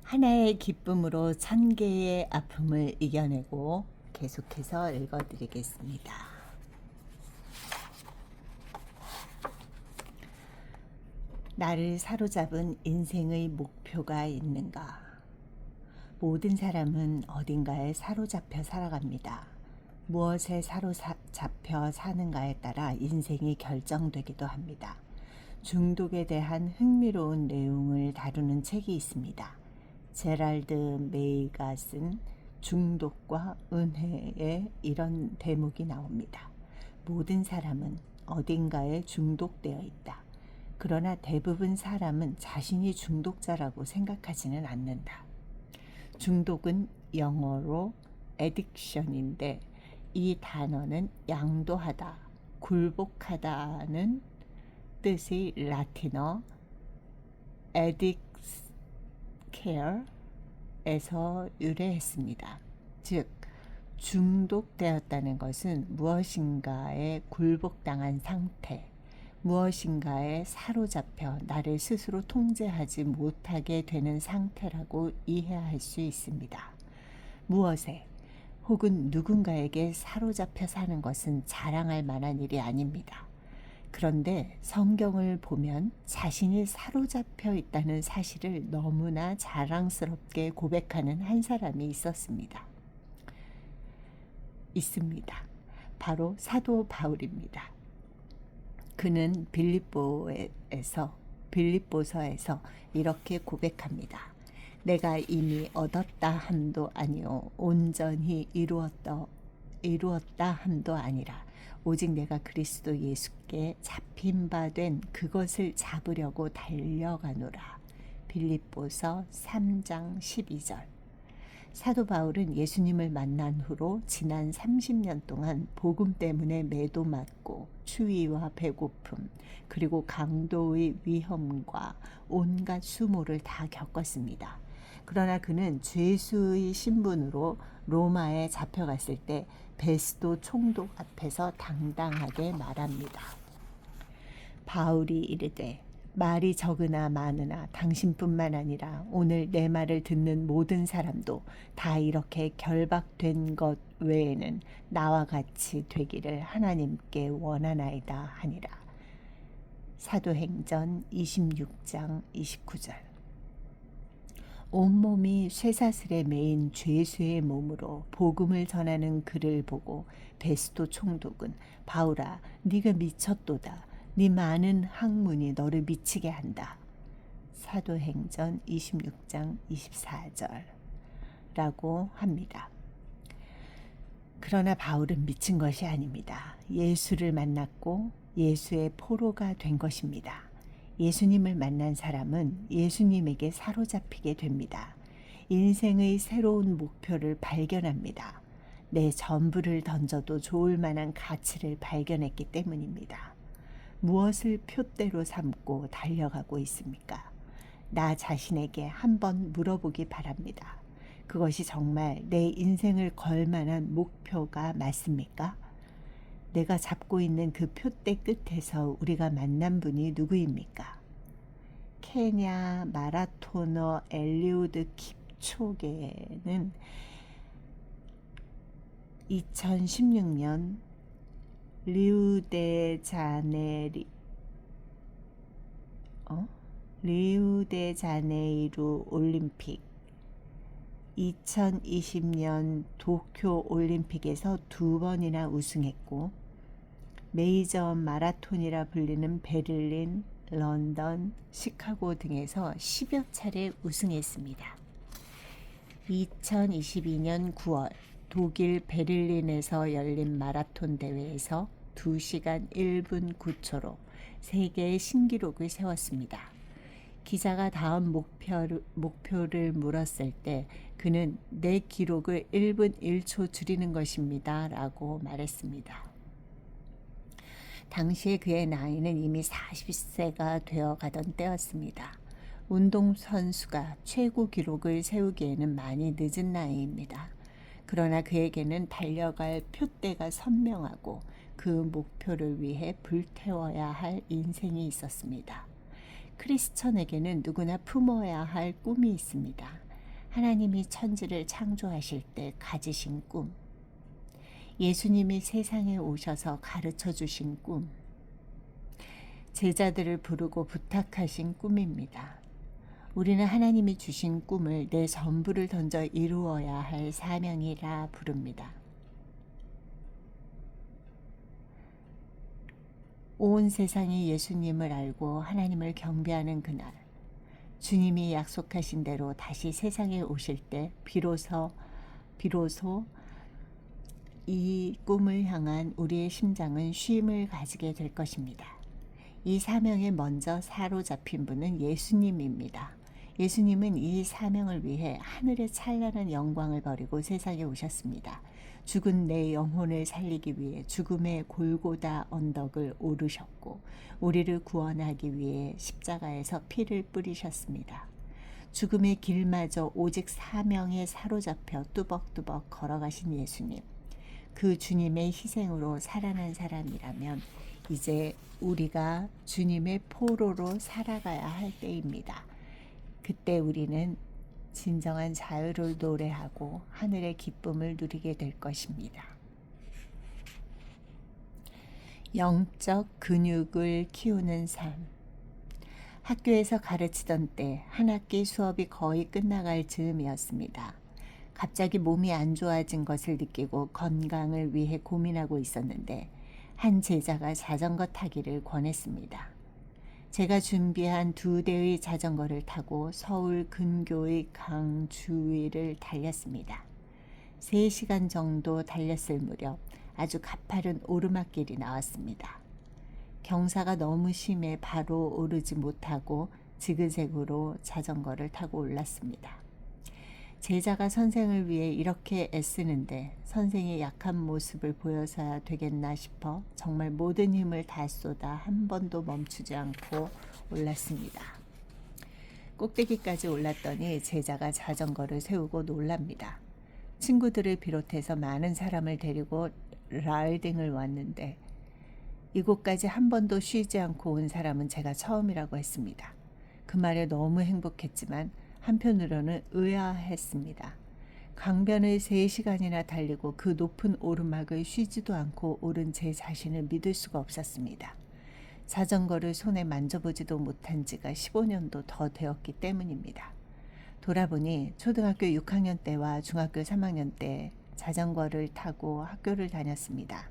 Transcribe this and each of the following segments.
하나의 기쁨으로 천 개의 아픔을 이겨내고 계속해서 읽어드리겠습니다. 나를 사로잡은 인생의 목표가 있는가? 모든 사람은 어딘가에 사로잡혀 살아갑니다. 무엇에 사로잡혀 사는가에 따라 인생이 결정되기도 합니다. 중독에 대한 흥미로운 내용을 다루는 책이 있습니다. 제랄드 메이가 쓴 중독과 은혜에 이런 대목이 나옵니다. 모든 사람은 어딘가에 중독되어 있다. 그러나 대부분 사람은 자신이 중독자라고 생각하지는 않는다. 중독은 영어로 addiction인데 이 단어는 양도하다, 굴복하다는 뜻의 라틴어 addictcare에서 유래했습니다. 즉, 중독되었다는 것은 무엇인가에 굴복당한 상태, 무엇인가에 사로잡혀 나를 스스로 통제하지 못하게 되는 상태라고 이해할 수 있습니다. 무엇에 혹은 누군가에게 사로잡혀 사는 것은 자랑할 만한 일이 아닙니다. 그런데 성경을 보면 자신이 사로잡혀 있다는 사실을 너무나 자랑스럽게 고백하는 한 사람이 있습니다. 바로 사도 바울입니다. 그는 빌립보서에서 이렇게 고백합니다. 내가 이미 얻었다 함도 아니요 온전히 이루었다 함도 아니라 오직 내가 그리스도 예수께 잡힌 바 된 그것을 잡으려고 달려가노라. 빌립보서 3장 12절. 사도 바울은 예수님을 만난 후로 지난 30년 동안 복음 때문에 매도맞고 추위와 배고픔 그리고 강도의 위험과 온갖 수모를 다 겪었습니다. 그러나 그는 죄수의 신분으로 로마에 잡혀갔을 때 베스도 총독 앞에서 당당하게 말합니다. 바울이 이르되 말이 적으나 많으나 당신뿐만 아니라 오늘 내 말을 듣는 모든 사람도 다 이렇게 결박된 것 외에는 나와 같이 되기를 하나님께 원하나이다 하니라. 사도행전 26장 29절. 온몸이 쇠사슬에 매인 죄수의 몸으로 복음을 전하는 그를 보고 베스도 총독은 바울아 네가 미쳤도다. 네 많은 학문이 너를 미치게 한다. 사도행전 26장 24절라고 합니다. 그러나 바울은 미친 것이 아닙니다. 예수를 만났고 예수의 포로가 된 것입니다. 예수님을 만난 사람은 예수님에게 사로잡히게 됩니다. 인생의 새로운 목표를 발견합니다. 내 전부를 던져도 좋을 만한 가치를 발견했기 때문입니다. 무엇을 표대로 삼고 달려가고 있습니까? 나 자신에게 한번 물어보기 바랍니다. 그것이 정말 내 인생을 걸 만한 목표가 맞습니까? 내가 잡고 있는 그 표대 끝에서 우리가 만난 분이 누구입니까? 케냐 마라토너 엘리우드 킵초게는 2016년 리우데자네이루 올림픽, 2020년 도쿄 올림픽에서 2번이나 우승했고 메이저 마라톤이라 불리는 베를린, 런던, 시카고 등에서 10여 차례 우승했습니다. 2022년 9월 독일 베를린에서 열린 마라톤 대회에서 2시간 1분 9초로 세계의 신기록을 세웠습니다. 기자가 다음 목표를 물었을 때 그는 내 기록을 1분 1초 줄이는 것입니다 라고 말했습니다. 당시에 그의 나이는 이미 40세가 되어가던 때였습니다. 운동선수가 최고 기록을 세우기에는 많이 늦은 나이입니다. 그러나 그에게는 달려갈 표대가 선명하고 그 목표를 위해 불태워야 할 인생이 있었습니다. 크리스천에게는 누구나 품어야 할 꿈이 있습니다. 하나님이 천지를 창조하실 때 가지신 꿈, 예수님이 세상에 오셔서 가르쳐 주신 꿈, 제자들을 부르고 부탁하신 꿈입니다. 우리는 하나님이 주신 꿈을 내 전부를 던져 이루어야 할 사명이라 부릅니다. 온 세상이 예수님을 알고 하나님을 경배하는 그날, 주님이 약속하신 대로 다시 세상에 오실 때 비로소 이 꿈을 향한 우리의 심장은 쉼을 가지게 될 것입니다. 이 사명에 먼저 사로잡힌 분은 예수님입니다. 예수님은 이 사명을 위해 하늘의 찬란한 영광을 버리고 세상에 오셨습니다. 죽은 내 영혼을 살리기 위해 죽음의 골고다 언덕을 오르셨고 우리를 구원하기 위해 십자가에서 피를 뿌리셨습니다. 죽음의 길마저 오직 사명에 사로잡혀 뚜벅뚜벅 걸어가신 예수님. 그 주님의 희생으로 살아난 사람이라면 이제 우리가 주님의 포로로 살아가야 할 때입니다. 그때 우리는 진정한 자유를 노래하고 하늘의 기쁨을 누리게 될 것입니다. 영적 근육을 키우는 삶. 학교에서 가르치던 때 한 학기 수업이 거의 끝나갈 즈음이었습니다. 갑자기 몸이 안 좋아진 것을 느끼고 건강을 위해 고민하고 있었는데 한 제자가 자전거 타기를 권했습니다. 제가 준비한 2대의 자전거를 타고 서울 근교의 강 주위를 달렸습니다. 3시간 정도 달렸을 무렵 아주 가파른 오르막길이 나왔습니다. 경사가 너무 심해 바로 오르지 못하고 지그재그로 자전거를 타고 올랐습니다. 제자가 선생을 위해 이렇게 애쓰는데 선생이 약한 모습을 보여서야 되겠나 싶어 정말 모든 힘을 다 쏟아 한 번도 멈추지 않고 올랐습니다. 꼭대기까지 올랐더니 제자가 자전거를 세우고 놀랍니다. 친구들을 비롯해서 많은 사람을 데리고 라이딩을 왔는데 이곳까지 한 번도 쉬지 않고 온 사람은 제가 처음이라고 했습니다. 그 말에 너무 행복했지만 한편으로는 의아했습니다. 강변을 3시간이나 달리고 그 높은 오르막을 쉬지도 않고 오른 제 자신을 믿을 수가 없었습니다. 자전거를 손에 만져보지도 못한 지가 15년도 더 되었기 때문입니다. 돌아보니 초등학교 6학년 때와 중학교 3학년 때 자전거를 타고 학교를 다녔습니다.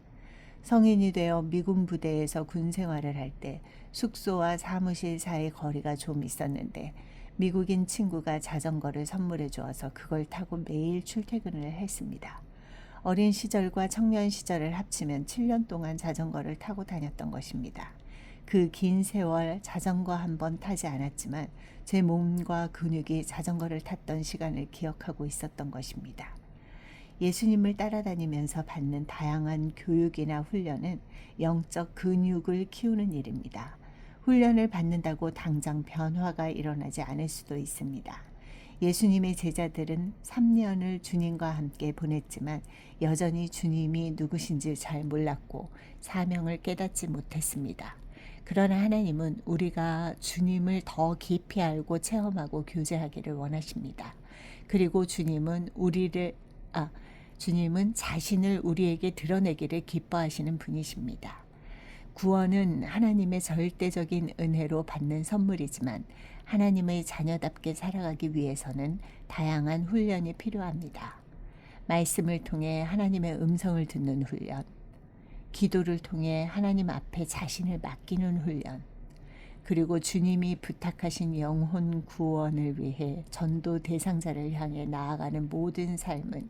성인이 되어 미군 부대에서 군 생활을 할 때 숙소와 사무실 사이 거리가 좀 있었는데 미국인 친구가 자전거를 선물해 주어서 그걸 타고 매일 출퇴근을 했습니다. 어린 시절과 청년 시절을 합치면 7년 동안 자전거를 타고 다녔던 것입니다. 그 긴 세월 자전거 한 번 타지 않았지만 제 몸과 근육이 자전거를 탔던 시간을 기억하고 있었던 것입니다. 예수님을 따라다니면서 받는 다양한 교육이나 훈련은 영적 근육을 키우는 일입니다. 훈련을 받는다고 당장 변화가 일어나지 않을 수도 있습니다. 예수님의 제자들은 3년을 주님과 함께 보냈지만 여전히 주님이 누구신지 잘 몰랐고 사명을 깨닫지 못했습니다. 그러나 하나님은 우리가 주님을 더 깊이 알고 체험하고 교제하기를 원하십니다. 그리고 주님은 자신을 우리에게 드러내기를 기뻐하시는 분이십니다. 구원은 하나님의 절대적인 은혜로 받는 선물이지만 하나님의 자녀답게 살아가기 위해서는 다양한 훈련이 필요합니다. 말씀을 통해 하나님의 음성을 듣는 훈련, 기도를 통해 하나님 앞에 자신을 맡기는 훈련, 그리고 주님이 부탁하신 영혼 구원을 위해 전도 대상자를 향해 나아가는 모든 삶은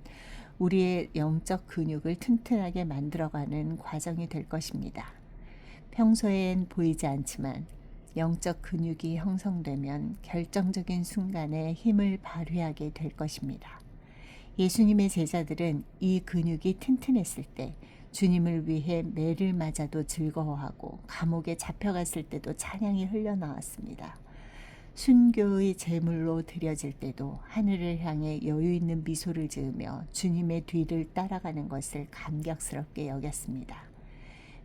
우리의 영적 근육을 튼튼하게 만들어가는 과정이 될 것입니다. 평소엔 보이지 않지만 영적 근육이 형성되면 결정적인 순간에 힘을 발휘하게 될 것입니다. 예수님의 제자들은 이 근육이 튼튼했을 때 주님을 위해 매를 맞아도 즐거워하고 감옥에 잡혀갔을 때도 찬양이 흘러나왔습니다. 순교의 제물로 드려질 때도 하늘을 향해 여유 있는 미소를 지으며 주님의 뒤를 따라가는 것을 감격스럽게 여겼습니다.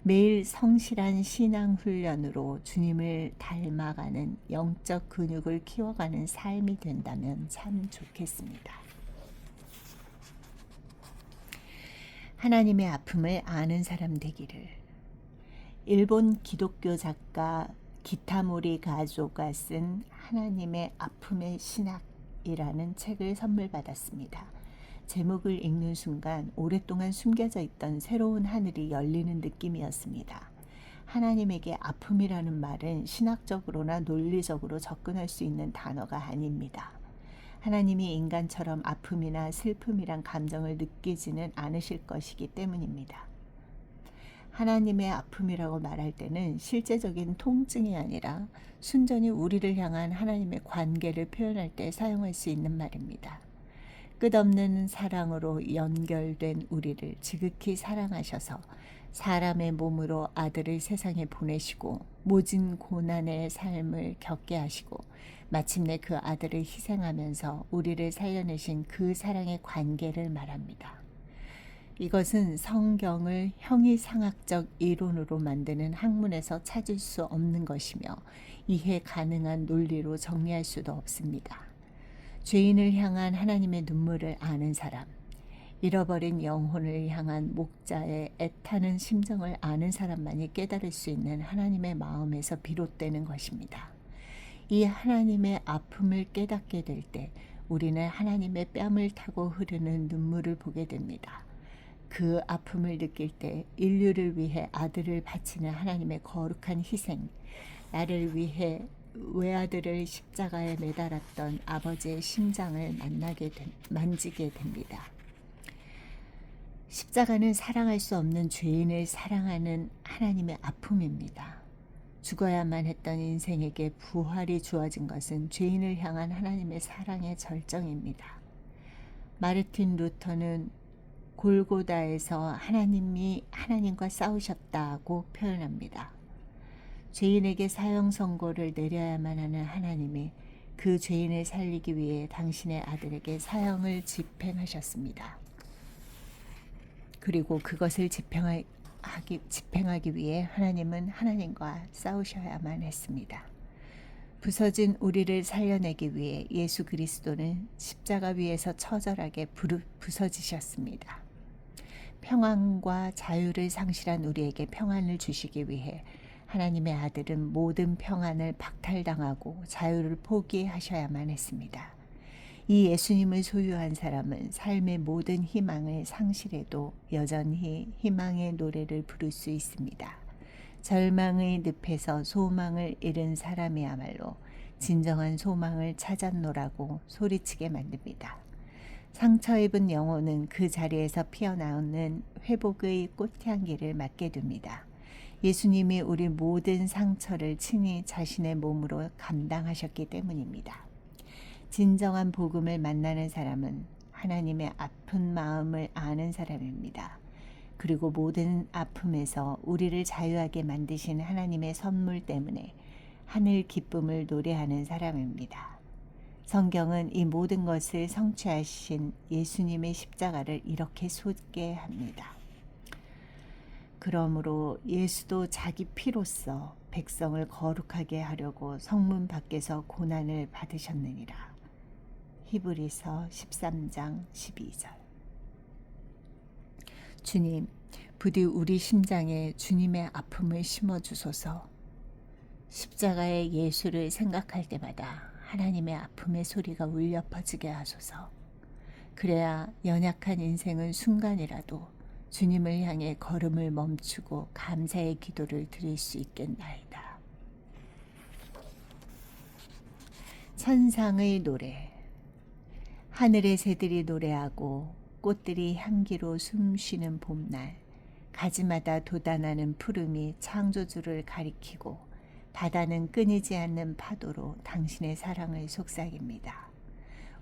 매일 성실한 신앙 훈련으로 주님을 닮아가는 영적 근육을 키워가는 삶이 된다면 참 좋겠습니다. 하나님의 아픔을 아는 사람 되기를. 일본 기독교 작가 기타모리 가조가 쓴 하나님의 아픔의 신학이라는 책을 선물 받았습니다. 제목을 읽는 순간 오랫동안 숨겨져 있던 새로운 하늘이 열리는 느낌이었습니다. 하나님에게 아픔이라는 말은 신학적으로나 논리적으로 접근할 수 있는 단어가 아닙니다. 하나님이 인간처럼 아픔이나 슬픔이란 감정을 느끼지는 않으실 것이기 때문입니다. 하나님의 아픔이라고 말할 때는 실제적인 통증이 아니라 순전히 우리를 향한 하나님의 관계를 표현할 때 사용할 수 있는 말입니다. 끝없는 사랑으로 연결된 우리를 지극히 사랑하셔서 사람의 몸으로 아들을 세상에 보내시고 모진 고난의 삶을 겪게 하시고 마침내 그 아들을 희생하면서 우리를 살려내신 그 사랑의 관계를 말합니다. 이것은 성경을 형이상학적 이론으로 만드는 학문에서 찾을 수 없는 것이며 이해 가능한 논리로 정리할 수도 없습니다. 죄인을 향한 하나님의 눈물을 아는 사람, 잃어버린 영혼을 향한 목자의 애타는 심정을 아는 사람만이 깨달을 수 있는 하나님의 마음에서 비롯되는 것입니다. 이 하나님의 아픔을 깨닫게 될 때 우리는 하나님의 뺨을 타고 흐르는 눈물을 보게 됩니다. 그 아픔을 느낄 때 인류를 위해 아들을 바치는 하나님의 거룩한 희생, 나를 위해 외아들을 십자가에 매달았던 아버지의 심장을 만지게 됩니다. 십자가는 사랑할 수 없는 죄인을 사랑하는 하나님의 아픔입니다. 죽어야만 했던 인생에게 부활이 주어진 것은 죄인을 향한 하나님의 사랑의 절정입니다. 마르틴 루터는 골고다에서 하나님이 하나님과 싸우셨다고 표현합니다. 죄인에게 사형 선고를 내려야만 하는 하나님이 그 죄인을 살리기 위해 당신의 아들에게 사형을 집행하셨습니다. 그리고 그것을 집행하기 위해 하나님은 하나님과 싸우셔야만 했습니다. 부서진 우리를 살려내기 위해 예수 그리스도는 십자가 위에서 처절하게 부서지셨습니다. 평안과 자유를 상실한 우리에게 평안을 주시기 위해 하나님의 아들은 모든 평안을 박탈당하고 자유를 포기하셔야만 했습니다. 이 예수님을 소유한 사람은 삶의 모든 희망을 상실해도 여전히 희망의 노래를 부를 수 있습니다. 절망의 늪에서 소망을 잃은 사람이야말로 진정한 소망을 찾았노라고 소리치게 만듭니다. 상처 입은 영혼은 그 자리에서 피어나오는 회복의 꽃향기를 맡게 됩니다. 예수님이 우리 모든 상처를 친히 자신의 몸으로 감당하셨기 때문입니다. 진정한 복음을 만나는 사람은 하나님의 아픈 마음을 아는 사람입니다. 그리고 모든 아픔에서 우리를 자유하게 만드신 하나님의 선물 때문에 하늘 기쁨을 노래하는 사람입니다. 성경은 이 모든 것을 성취하신 예수님의 십자가를 이렇게 소개합니다. 그러므로 예수도 자기 피로써 백성을 거룩하게 하려고 성문 밖에서 고난을 받으셨느니라. 히브리서 13장 12절. 주님, 부디 우리 심장에 주님의 아픔을 심어주소서. 십자가의 예수를 생각할 때마다 하나님의 아픔의 소리가 울려 퍼지게 하소서. 그래야 연약한 인생은 순간이라도 주님을 향해 걸음을 멈추고 감사의 기도를 드릴 수 있겠나이다. 천상의 노래. 하늘의 새들이 노래하고 꽃들이 향기로 숨쉬는 봄날, 가지마다 돋아나는 푸름이 창조주를 가리키고 바다는 끊이지 않는 파도로 당신의 사랑을 속삭입니다.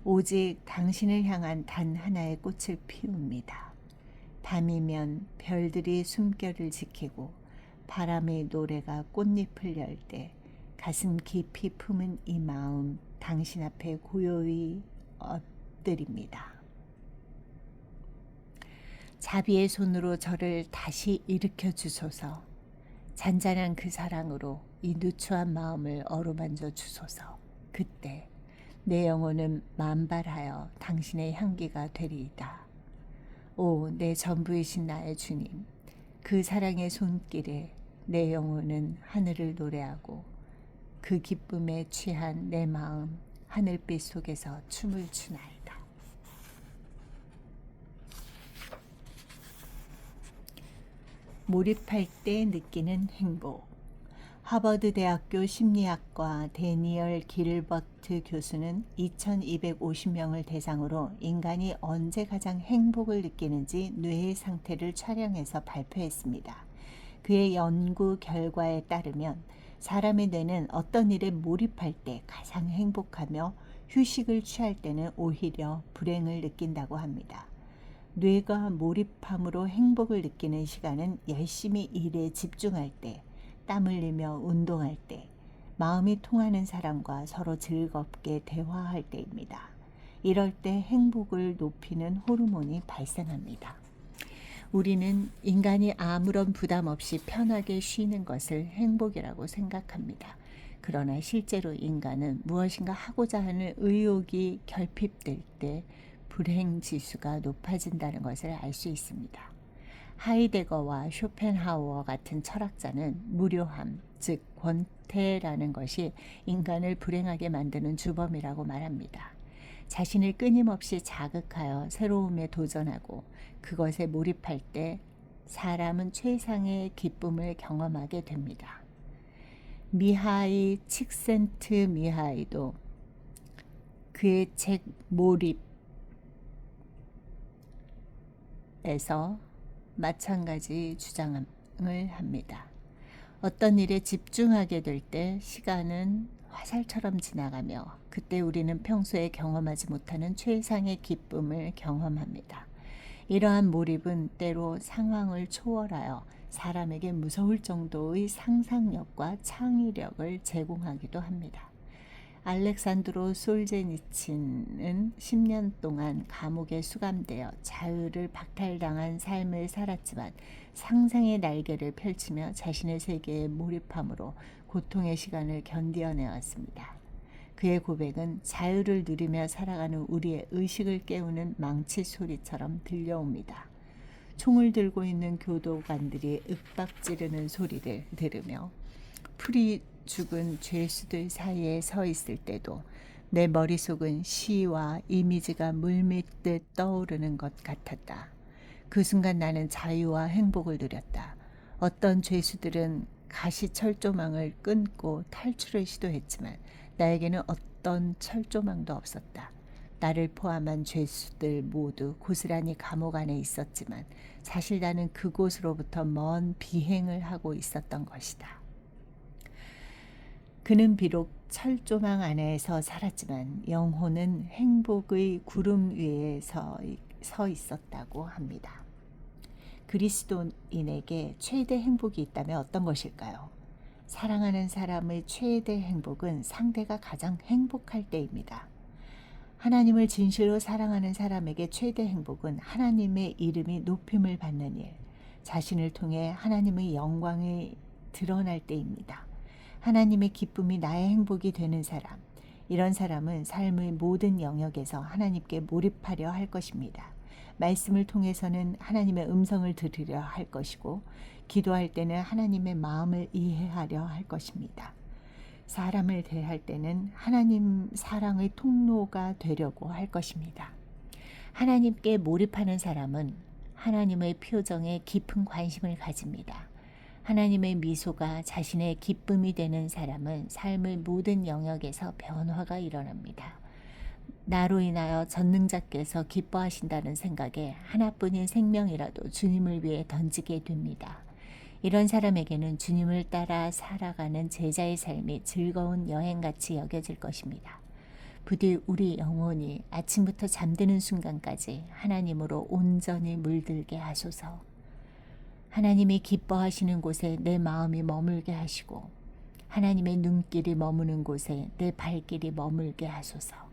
오직 당신을 향한 단 하나의 꽃을 피웁니다. 밤이면 별들이 숨결을 지키고 바람의 노래가 꽃잎을 열 때 가슴 깊이 품은 이 마음 당신 앞에 고요히 엎드립니다. 자비의 손으로 저를 다시 일으켜 주소서. 잔잔한 그 사랑으로 이 누추한 마음을 어루만져 주소서. 그때 내 영혼은 만발하여 당신의 향기가 되리이다. 오, 내 전부이신 나의 주님, 그 사랑의 손길에 내 영혼은 하늘을 노래하고 그 기쁨에 취한 내 마음 하늘빛 속에서 춤을 추나이다. 몰입할 때 느끼는 행복. 하버드 대학교 심리학과 데니얼 길버트 교수는 2250명을 대상으로 인간이 언제 가장 행복을 느끼는지 뇌의 상태를 촬영해서 발표했습니다. 그의 연구 결과에 따르면 사람의 뇌는 어떤 일에 몰입할 때 가장 행복하며 휴식을 취할 때는 오히려 불행을 느낀다고 합니다. 뇌가 몰입함으로 행복을 느끼는 시간은 열심히 일에 집중할 때, 땀 흘리며 운동할 때, 마음이 통하는 사람과 서로 즐겁게 대화할 때입니다. 이럴 때 행복을 높이는 호르몬이 발생합니다. 우리는 인간이 아무런 부담 없이 편하게 쉬는 것을 행복이라고 생각합니다. 그러나 실제로 인간은 무엇인가 하고자 하는 의욕이 결핍될 때 불행 지수가 높아진다는 것을 알 수 있습니다. 하이데거와 쇼펜하우어 같은 철학자는 무료함, 즉 권태라는 것이 인간을 불행하게 만드는 주범이라고 말합니다. 자신을 끊임없이 자극하여 새로움에 도전하고 그것에 몰입할 때 사람은 최상의 기쁨을 경험하게 됩니다. 미하이 칙센트미하이도 그의 책 몰입에서 마찬가지 주장을 합니다. 어떤 일에 집중하게 될 때 시간은 화살처럼 지나가며 그때 우리는 평소에 경험하지 못하는 최상의 기쁨을 경험합니다. 이러한 몰입은 때로 상황을 초월하여 사람에게 무서울 정도의 상상력과 창의력을 제공하기도 합니다. 알렉산드로 솔제니친은 10년 동안 감옥에 수감되어 자유를 박탈당한 삶을 살았지만 상상의 날개를 펼치며 자신의 세계에 몰입함으로 고통의 시간을 견디어내왔습니다. 그의 고백은 자유를 누리며 살아가는 우리의 의식을 깨우는 망치 소리처럼 들려옵니다. 총을 들고 있는 교도관들이 윽박 지르는 소리를 들으며 풀이 죽은 죄수들 사이에 서 있을 때도 내 머릿속은 시와 이미지가 물밀듯 떠오르는 것 같았다. 그 순간 나는 자유와 행복을 누렸다. 어떤 죄수들은 가시철조망을 끊고 탈출을 시도했지만 나에게는 어떤 철조망도 없었다. 나를 포함한 죄수들 모두 고스란히 감옥 안에 있었지만 사실 나는 그곳으로부터 먼 비행을 하고 있었던 것이다. 그는 비록 철조망 안에서 살았지만 영혼은 행복의 구름 위에 서 있었다고 합니다. 그리스도인에게 최대 행복이 있다면 어떤 것일까요? 사랑하는 사람의 최대 행복은 상대가 가장 행복할 때입니다. 하나님을 진실로 사랑하는 사람에게 최대 행복은 하나님의 이름이 높임을 받는 일, 자신을 통해 하나님의 영광이 드러날 때입니다. 하나님의 기쁨이 나의 행복이 되는 사람, 이런 사람은 삶의 모든 영역에서 하나님께 몰입하려 할 것입니다. 말씀을 통해서는 하나님의 음성을 들으려 할 것이고 기도할 때는 하나님의 마음을 이해하려 할 것입니다. 사람을 대할 때는 하나님 사랑의 통로가 되려고 할 것입니다. 하나님께 몰입하는 사람은 하나님의 표정에 깊은 관심을 가집니다. 하나님의 미소가 자신의 기쁨이 되는 사람은 삶의 모든 영역에서 변화가 일어납니다. 나로 인하여 전능자께서 기뻐하신다는 생각에 하나뿐인 생명이라도 주님을 위해 던지게 됩니다. 이런 사람에게는 주님을 따라 살아가는 제자의 삶이 즐거운 여행같이 여겨질 것입니다. 부디 우리 영혼이 아침부터 잠드는 순간까지 하나님으로 온전히 물들게 하소서. 하나님이 기뻐하시는 곳에 내 마음이 머물게 하시고 하나님의 눈길이 머무는 곳에 내 발길이 머물게 하소서.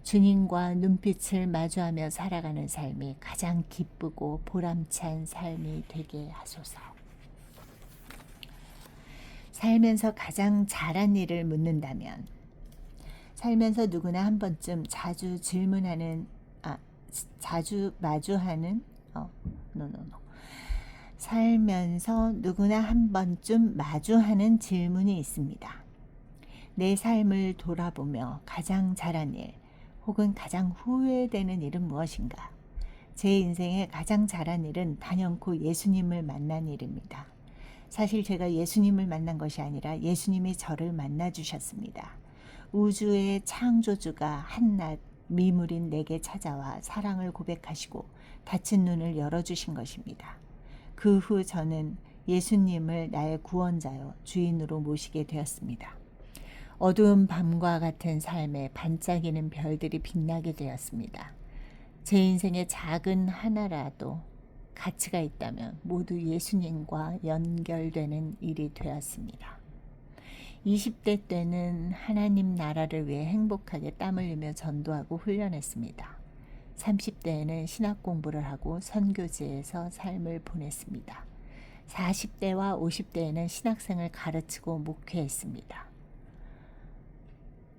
주님과 눈빛을 마주하며 살아가는 삶이 가장 기쁘고 보람찬 삶이 되게 하소서. 살면서 가장 잘한 일을 묻는다면, 살면서 누구나 한 번쯤 자주 질문하는, 자주 마주하는, 노노노. 살면서 누구나 한 번쯤 마주하는 질문이 있습니다. 내 삶을 돌아보며 가장 잘한 일, 혹은 가장 후회되는 일은 무엇인가? 제 인생에 가장 잘한 일은 단연코 예수님을 만난 일입니다. 사실 제가 예수님을 만난 것이 아니라 예수님이 저를 만나 주셨습니다. 우주의 창조주가 한낱 미물인 내게 찾아와 사랑을 고백하시고 닫힌 눈을 열어주신 것입니다. 그 후 저는 예수님을 나의 구원자요 주인으로 모시게 되었습니다. 어두운 밤과 같은 삶에 반짝이는 별들이 빛나게 되었습니다. 제 인생의 작은 하나라도 가치가 있다면 모두 예수님과 연결되는 일이 되었습니다. 20대 때는 하나님 나라를 위해 행복하게 땀 흘리며 전도하고 훈련했습니다. 30대에는 신학 공부를 하고 선교지에서 삶을 보냈습니다. 40대와 50대에는 신학생을 가르치고 목회했습니다.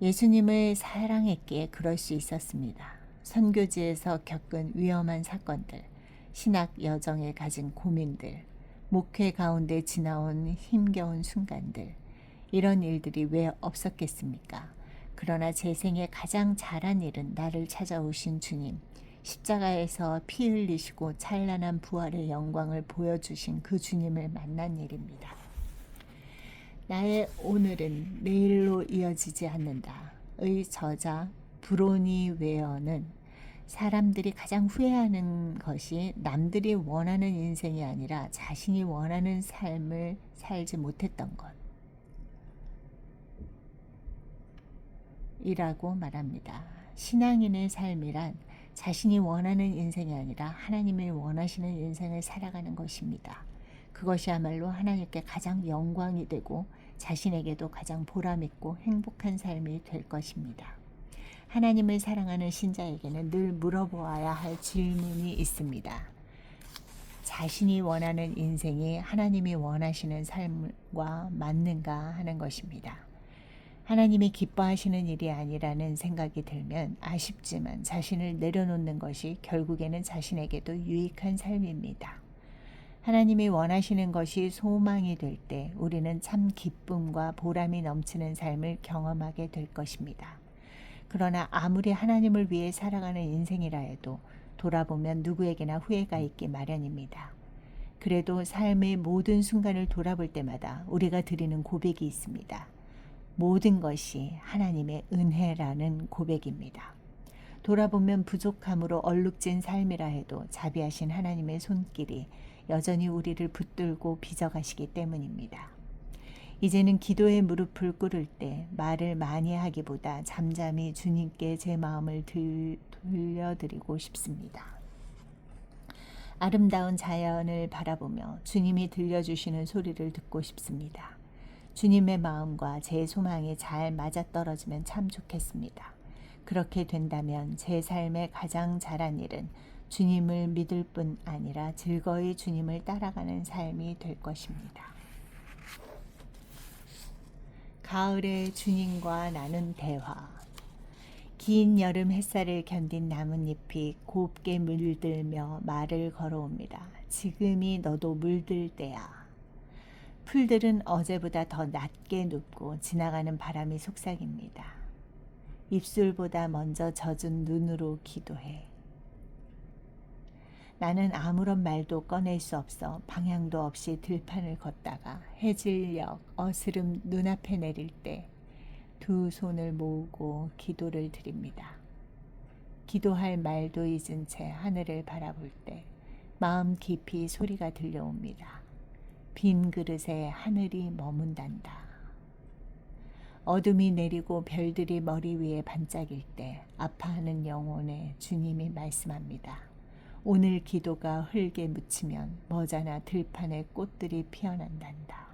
예수님을 사랑했기에 그럴 수 있었습니다. 선교지에서 겪은 위험한 사건들, 신학 여정에 가진 고민들, 목회 가운데 지나온 힘겨운 순간들, 이런 일들이 왜 없었겠습니까? 그러나 제 생에 가장 잘한 일은 나를 찾아오신 주님, 십자가에서 피 흘리시고 찬란한 부활의 영광을 보여주신 그 주님을 만난 일입니다. 나의 오늘은 내일로 이어지지 않는다의 저자 브로니 웨어는 사람들이 가장 후회하는 것이 남들이 원하는 인생이 아니라 자신이 원하는 삶을 살지 못했던 것 이라고 말합니다. 신앙인의 삶이란 자신이 원하는 인생이 아니라 하나님이 원하시는 인생을 살아가는 것입니다. 그것이야말로 하나님께 가장 영광이 되고 자신에게도 가장 보람있고 행복한 삶이 될 것입니다. 하나님을 사랑하는 신자에게는 늘 물어보아야 할 질문이 있습니다. 자신이 원하는 인생이 하나님이 원하시는 삶과 맞는가 하는 것입니다. 하나님이 기뻐하시는 일이 아니라는 생각이 들면 아쉽지만 자신을 내려놓는 것이 결국에는 자신에게도 유익한 삶입니다. 하나님이 원하시는 것이 소망이 될 때 우리는 참 기쁨과 보람이 넘치는 삶을 경험하게 될 것입니다. 그러나 아무리 하나님을 위해 살아가는 인생이라 해도 돌아보면 누구에게나 후회가 있기 마련입니다. 그래도 삶의 모든 순간을 돌아볼 때마다 우리가 드리는 고백이 있습니다. 모든 것이 하나님의 은혜라는 고백입니다. 돌아보면 부족함으로 얼룩진 삶이라 해도 자비하신 하나님의 손길이 여전히 우리를 붙들고 빚어가시기 때문입니다. 이제는 기도의 무릎을 꿇을 때 말을 많이 하기보다 잠잠히 주님께 제 마음을 들려드리고 싶습니다. 아름다운 자연을 바라보며 주님이 들려주시는 소리를 듣고 싶습니다. 주님의 마음과 제 소망이 잘 맞아떨어지면 참 좋겠습니다. 그렇게 된다면 제 삶의 가장 잘한 일은 주님을 믿을 뿐 아니라 즐거이 주님을 따라가는 삶이 될 것입니다. 가을에 주님과 나눈 대화. 긴 여름 햇살을 견딘 나뭇잎이 곱게 물들며 말을 걸어옵니다. 지금이 너도 물들 때야. 풀들은 어제보다 더 낮게 눕고 지나가는 바람이 속삭입니다. 입술보다 먼저 젖은 눈으로 기도해. 나는 아무런 말도 꺼낼 수 없어 방향도 없이 들판을 걷다가 해질녘 어스름 눈앞에 내릴 때 두 손을 모으고 기도를 드립니다. 기도할 말도 잊은 채 하늘을 바라볼 때 마음 깊이 소리가 들려옵니다. 빈 그릇에 하늘이 머문단다. 어둠이 내리고 별들이 머리 위에 반짝일 때 아파하는 영혼에 주님이 말씀합니다. 오늘 기도가 흙에 묻히면 머지않아 들판에 꽃들이 피어난단다.